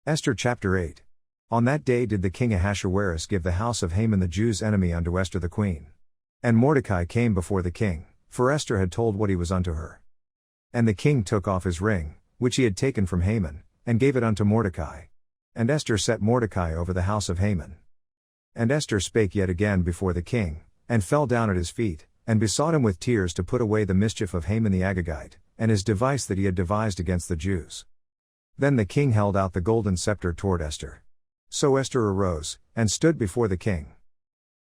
Esther chapter 8. On that day did the king Ahasuerus give the house of Haman the Jew's enemy unto Esther the queen. And Mordecai came before the king, for Esther had told what he was unto her. And the king took off his ring, which he had taken from Haman, and gave it unto Mordecai. And Esther set Mordecai over the house of Haman. And Esther spake yet again before the king, and fell down at his feet, and besought him with tears to put away the mischief of Haman the Agagite, and his device that he had devised against the Jews. Then the king held out the golden scepter toward Esther. So Esther arose, and stood before the king.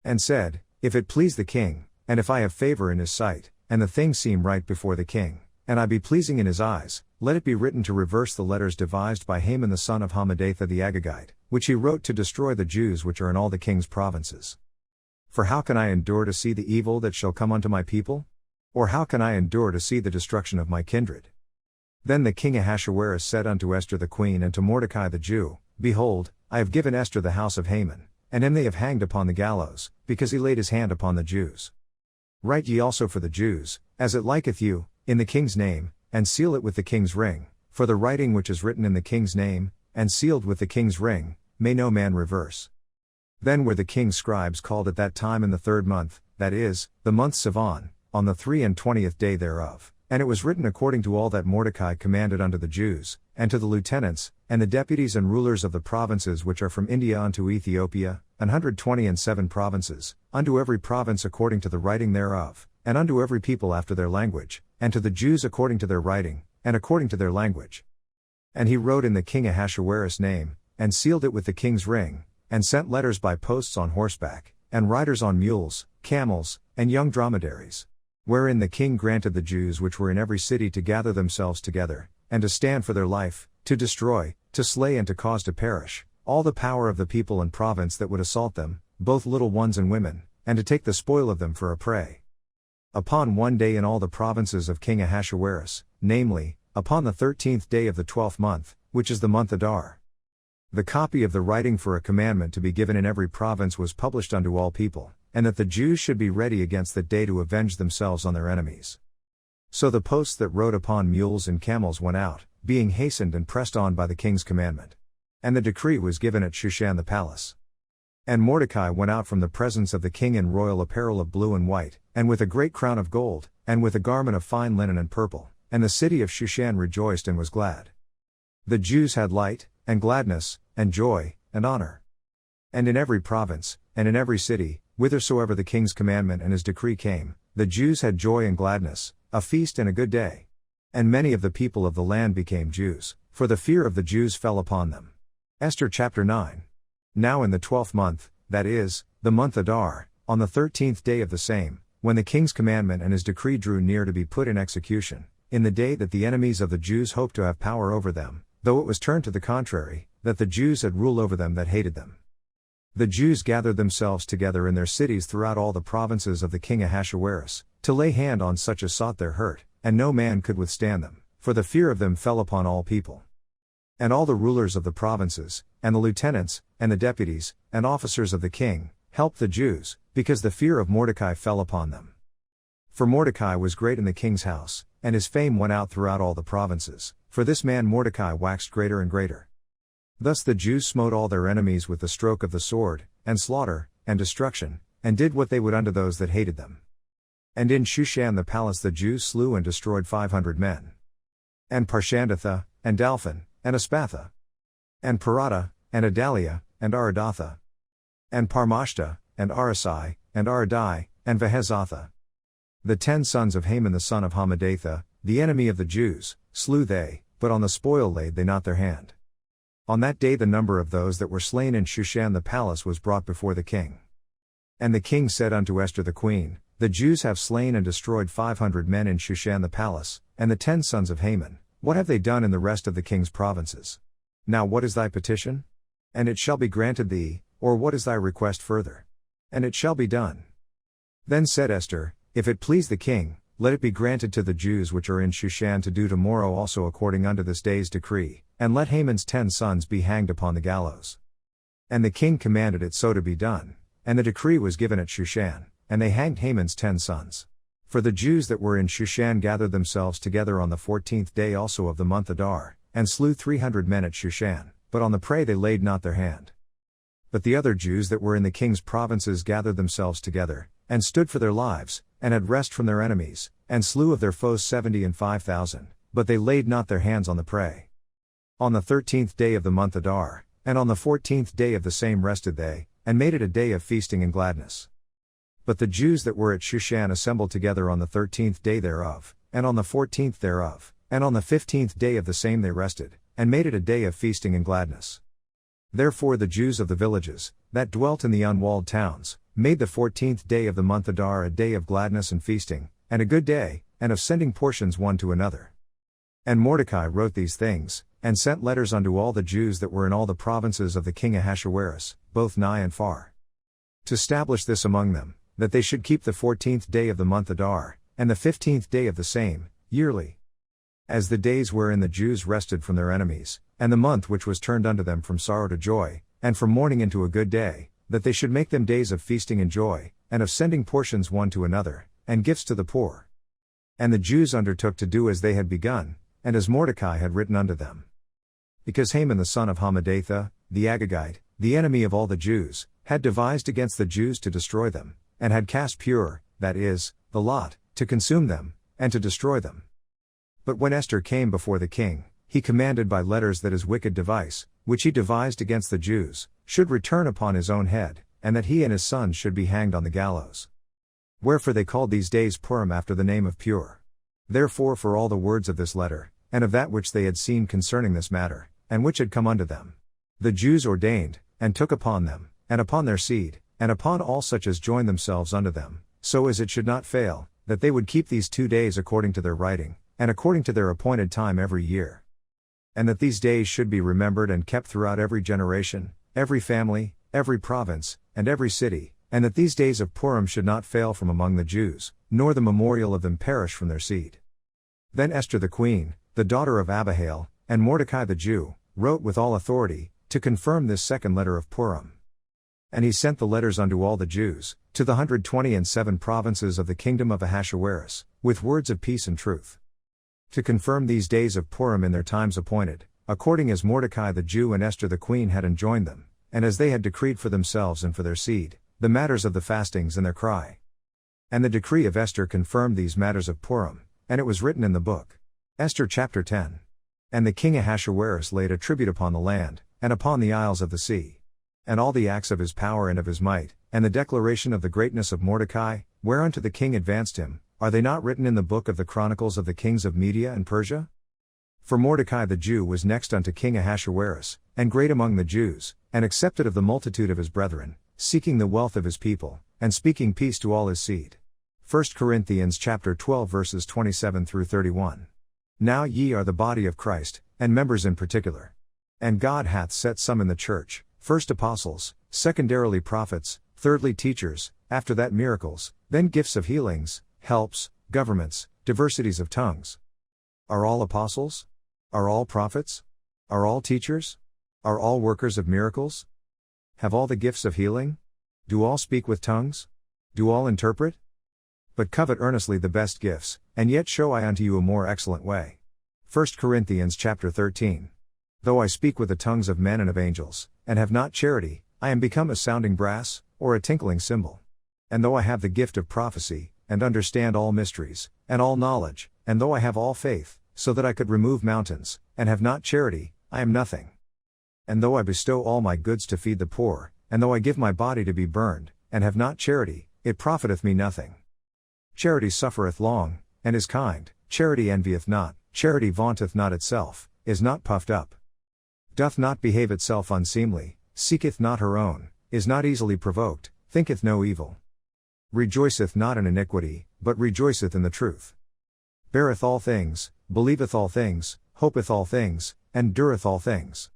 And said, If it please the king, and if I have favor in his sight, and the thing seem right before the king, and I be pleasing in his eyes, let it be written to reverse the letters devised by Haman the son of Hammedatha the Agagite, which he wrote to destroy the Jews which are in all the king's provinces. For how can I endure to see the evil that shall come unto my people? Or how can I endure to see the destruction of my kindred? Then the king Ahasuerus said unto Esther the queen and to Mordecai the Jew, Behold, I have given Esther the house of Haman, and him they have hanged upon the gallows, because he laid his hand upon the Jews. Write ye also for the Jews, as it liketh you, in the king's name, and seal it with the king's ring, for the writing which is written in the king's name, and sealed with the king's ring, may no man reverse. Then were the king's scribes called at that time in the 3rd month, that is, the month Sivan, on the 23 day thereof. And it was written according to all that Mordecai commanded unto the Jews, and to the lieutenants, and the deputies and rulers of the provinces which are from India unto Ethiopia, 127 provinces, unto every province according to the writing thereof, and unto every people after their language, and to the Jews according to their writing, and according to their language. And he wrote in the king Ahasuerus' name, and sealed it with the king's ring, and sent letters by posts on horseback, and riders on mules, camels, and young dromedaries. Wherein the king granted the Jews which were in every city to gather themselves together, and to stand for their life, to destroy, to slay and to cause to perish, all the power of the people and province that would assault them, both little ones and women, and to take the spoil of them for a prey. Upon one day in all the provinces of King Ahasuerus, namely, upon the 13th day of the 12th month, which is the month Adar. The copy of the writing for a commandment to be given in every province was published unto all people, and that the Jews should be ready against that day to avenge themselves on their enemies. So the posts that rode upon mules and camels went out, being hastened and pressed on by the king's commandment. And the decree was given at Shushan the palace. And Mordecai went out from the presence of the king in royal apparel of blue and white, and with a great crown of gold, and with a garment of fine linen and purple, and the city of Shushan rejoiced and was glad. The Jews had light, and gladness, and joy, and honor. And in every province, and in every city, whithersoever the king's commandment and his decree came, the Jews had joy and gladness, a feast and a good day. And many of the people of the land became Jews, for the fear of the Jews fell upon them. Esther chapter 9. Now in the 12th month, that is, the month Adar, on the 13th day of the same, when the king's commandment and his decree drew near to be put in execution, in the day that the enemies of the Jews hoped to have power over them, though it was turned to the contrary, that the Jews had rule over them that hated them. The Jews gathered themselves together in their cities throughout all the provinces of the king Ahasuerus, to lay hand on such as sought their hurt, and no man could withstand them, for the fear of them fell upon all people. And all the rulers of the provinces, and the lieutenants, and the deputies, and officers of the king, helped the Jews, because the fear of Mordecai fell upon them. For Mordecai was great in the king's house, and his fame went out throughout all the provinces, for this man Mordecai waxed greater and greater. Thus the Jews smote all their enemies with the stroke of the sword, and slaughter, and destruction, and did what they would unto those that hated them. And in Shushan the palace the Jews slew and destroyed 500 men. And Parshandatha, and Dalphan, and Aspatha, and Parata, and Adalia, and Aradatha, and Parmashta, and Arasai, and Aradai, and Vehezatha. The 10 sons of Haman the son of Hammedatha, the enemy of the Jews, slew they, but on the spoil laid they not their hand. On that day the number of those that were slain in Shushan the palace was brought before the king. And the king said unto Esther the queen, The Jews have slain and destroyed 500 men in Shushan the palace, and the 10 sons of Haman, what have they done in the rest of the king's provinces? Now what is thy petition? And it shall be granted thee, or what is thy request further? And it shall be done. Then said Esther, If it please the king, let it be granted to the Jews which are in Shushan to do tomorrow also according unto this day's decree, and let Haman's 10 sons be hanged upon the gallows. And the king commanded it so to be done, and the decree was given at Shushan, and they hanged Haman's 10 sons. For the Jews that were in Shushan gathered themselves together on the 14th day also of the month Adar, and slew 300 men at Shushan, but on the prey they laid not their hand. But the other Jews that were in the king's provinces gathered themselves together, and stood for their lives, and had rest from their enemies, and slew of their foes 75,000, but they laid not their hands on the prey. On the 13th day of the month Adar, and on the 14th day of the same rested they, and made it a day of feasting and gladness. But the Jews that were at Shushan assembled together on the 13th day thereof, and on the 14th thereof, and on the 15th day of the same they rested, and made it a day of feasting and gladness. Therefore the Jews of the villages, that dwelt in the unwalled towns, made the 14th day of the month Adar a day of gladness and feasting, and a good day, and of sending portions one to another. And Mordecai wrote these things, and sent letters unto all the Jews that were in all the provinces of the king Ahasuerus, both nigh and far, to establish this among them, that they should keep the 14th day of the month Adar, and the 15th day of the same, yearly, as the days wherein the Jews rested from their enemies, and the month which was turned unto them from sorrow to joy, and from mourning into a good day, that they should make them days of feasting and joy, and of sending portions one to another, and gifts to the poor. And the Jews undertook to do as they had begun, and as Mordecai had written unto them. Because Haman the son of Hammedatha, the Agagite, the enemy of all the Jews, had devised against the Jews to destroy them, and had cast Pur, that is, the lot, to consume them, and to destroy them. But when Esther came before the king, he commanded by letters that his wicked device, which he devised against the Jews, should return upon his own head, and that he and his sons should be hanged on the gallows. Wherefore they called these days Purim after the name of Pur. Therefore for all the words of this letter, and of that which they had seen concerning this matter, and which had come unto them, the Jews ordained, and took upon them, and upon their seed, and upon all such as joined themselves unto them, so as it should not fail, that they would keep these 2 days according to their writing, and according to their appointed time every year. And that these days should be remembered and kept throughout every generation, every family, every province, and every city, and that these days of Purim should not fail from among the Jews, nor the memorial of them perish from their seed. Then Esther the queen, the daughter of Abihail, and Mordecai the Jew, wrote with all authority, to confirm this second letter of Purim. And he sent the letters unto all the Jews, to the 127 provinces of the kingdom of Ahasuerus, with words of peace and truth, to confirm these days of Purim in their times appointed, according as Mordecai the Jew and Esther the queen had enjoined them, and as they had decreed for themselves and for their seed, the matters of the fastings and their cry. And the decree of Esther confirmed these matters of Purim, and it was written in the book. Esther chapter 10. And the king Ahasuerus laid a tribute upon the land, and upon the isles of the sea. And all the acts of his power and of his might, and the declaration of the greatness of Mordecai, whereunto the king advanced him, are they not written in the book of the chronicles of the kings of Media and Persia? For Mordecai the Jew was next unto king Ahasuerus, and great among the Jews, and accepted of the multitude of his brethren, seeking the wealth of his people, and speaking peace to all his seed. 1 Corinthians chapter 12 verses 27 through 31. Now ye are the body of Christ, and members in particular. And God hath set some in the church, first apostles, secondarily prophets, thirdly teachers, after that miracles, then gifts of healings, helps, governments, diversities of tongues. Are all apostles? Are all prophets? Are all teachers? Are all workers of miracles? Have all the gifts of healing? Do all speak with tongues? Do all interpret? But covet earnestly the best gifts, and yet show I unto you a more excellent way. 1 Corinthians chapter 13. Though I speak with the tongues of men and of angels, and have not charity, I am become a sounding brass, or a tinkling cymbal. And though I have the gift of prophecy, and understand all mysteries, and all knowledge, and though I have all faith, so that I could remove mountains, and have not charity, I am nothing. And though I bestow all my goods to feed the poor, and though I give my body to be burned, and have not charity, it profiteth me nothing. Charity suffereth long, and is kind, charity envieth not, charity vaunteth not itself, is not puffed up, doth not behave itself unseemly, seeketh not her own, is not easily provoked, thinketh no evil, rejoiceth not in iniquity, but rejoiceth in the truth, beareth all things, believeth all things, hopeth all things, endureth all things.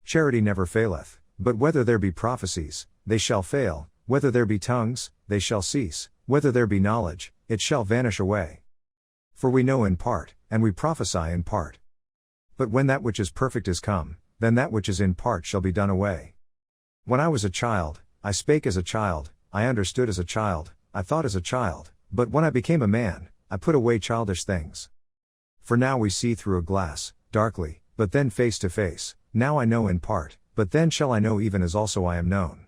Charity never faileth, but whether there be prophecies, they shall fail, whether there be tongues, they shall cease, whether there be knowledge, it shall vanish away. For we know in part, and we prophesy in part. But when that which is perfect is come, then that which is in part shall be done away. When I was a child, I spake as a child, I understood as a child, I thought as a child, but when I became a man, I put away childish things. For now we see through a glass, darkly, but then face to face, Now I know in part, but then shall I know even as also I am known.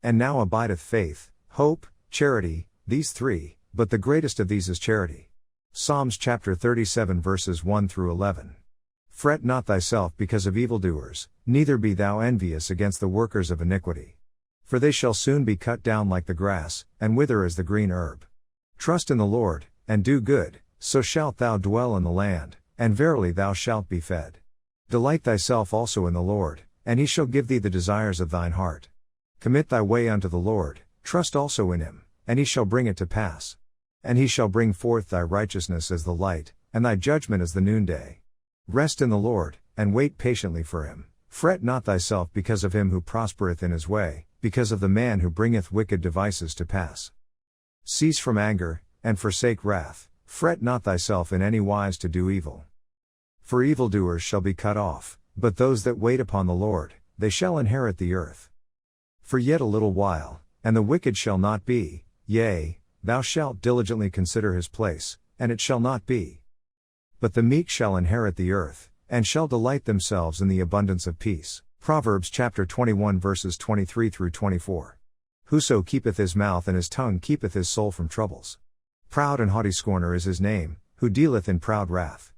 And now abideth faith, hope, charity, these three, but the greatest of these is charity. Psalms chapter 37 verses 1 through 11. Fret not thyself because of evildoers, neither be thou envious against the workers of iniquity. For they shall soon be cut down like the grass, and wither as the green herb. Trust in the Lord, and do good, so shalt thou dwell in the land, and verily thou shalt be fed. Delight thyself also in the Lord, and he shall give thee the desires of thine heart. Commit thy way unto the Lord, trust also in him, and he shall bring it to pass. And he shall bring forth thy righteousness as the light, and thy judgment as the noonday. Rest in the Lord, and wait patiently for him. Fret not thyself because of him who prospereth in his way, because of the man who bringeth wicked devices to pass. Cease from anger, and forsake wrath, fret not thyself in any wise to do evil. For evildoers shall be cut off, but those that wait upon the Lord, they shall inherit the earth. For yet a little while, and the wicked shall not be, yea, thou shalt diligently consider his place, and it shall not be. But the meek shall inherit the earth, and shall delight themselves in the abundance of peace. Proverbs chapter 21 verses 23 through 24. Whoso keepeth his mouth and his tongue keepeth his soul from troubles. Proud and haughty scorner is his name, who dealeth in proud wrath.